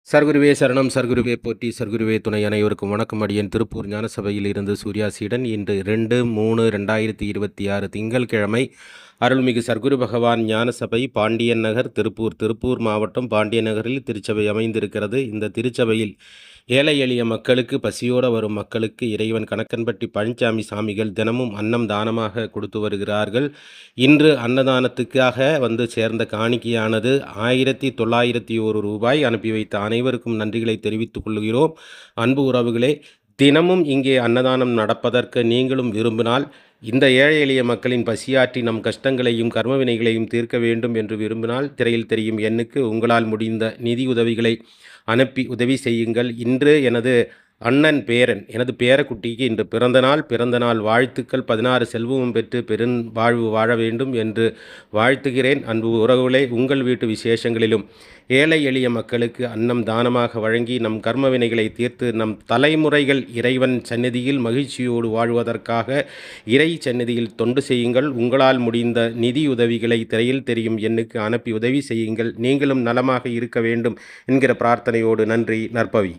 சர்க்குருவே சரணம், சர்க்குருவே போற்றி, சர்க்குருவே துணை. அனைவருக்கும் வணக்கம். அடியேன் திருப்பூர் ஞானசபையில் இருந்து சூர்யா சீடன். இன்று 2/3/2026 திங்கள்கிழமை அருள்மிகு சர்க்குரு பகவான் ஞானசபை பாண்டியன் நகர், திருப்பூர் மாவட்டம் பாண்டியன் நகரில் திருச்சபை அமைந்திருக்கிறது. இந்த திருச்சபையில் ஏழை எளிய மக்களுக்கு, பசியோடு வரும் மக்களுக்கு இறைவன் கணக்கன்பட்டி பழனிசாமி சாமிகள் தினமும் அன்னம் தானமாக கொடுத்து வருகிறார்கள். இன்று அன்னதானத்துக்காக வந்து சேர்ந்த காணிக்கையானது 1901 ரூபாய். அனுப்பி வைத்த அனைவருக்கும் நன்றிகளை தெரிவித்துக் கொள்கிறோம். அன்பு உறவுகளே, தினமும் இங்கே அன்னதானம் நடப்பதற்கு நீங்களும் விரும்பினால், இந்த ஏழை எளிய மக்களின் பசியாற்றி நம் கஷ்டங்களையும் கர்மவினைகளையும் தீர்க்க வேண்டும் என்று விரும்பினால், திரையில் தெரியும் எண்ணுக்கு உங்களால் முடிந்த நிதி உதவிகளை அனுப்பி உதவி செய்யுங்கள். இன்று எனது அண்ணன் பேரன், எனது பேரக்குட்டிக்கு இன்று பிறந்தநாள் வாழ்த்துக்கள். 16 செல்வமும் பெற்று வாழ்வு வாழ வேண்டும் என்று வாழ்த்துகிறேன். அன்பு உறவுகளே, உங்கள் வீட்டு விசேஷங்களிலும் ஏழை எளிய மக்களுக்கு அன்னம் தானமாக வழங்கி நம் கர்மவினைகளை தீர்த்து நம் தலைமுறைகள் இறைவன் சந்நிதியில் மகிழ்ச்சியோடு வாழ்வதற்காக இறை சந்நிதியில் தொண்டு செய்யுங்கள். உங்களால் முடிந்த நிதி உதவிகளை திரையில் தெரியும் எண்ணுக்கு அனுப்பி உதவி செய்யுங்கள். நீங்களும் நலமாக இருக்க வேண்டும் என்கிற பிரார்த்தனையோடு நன்றி. நற்பவி.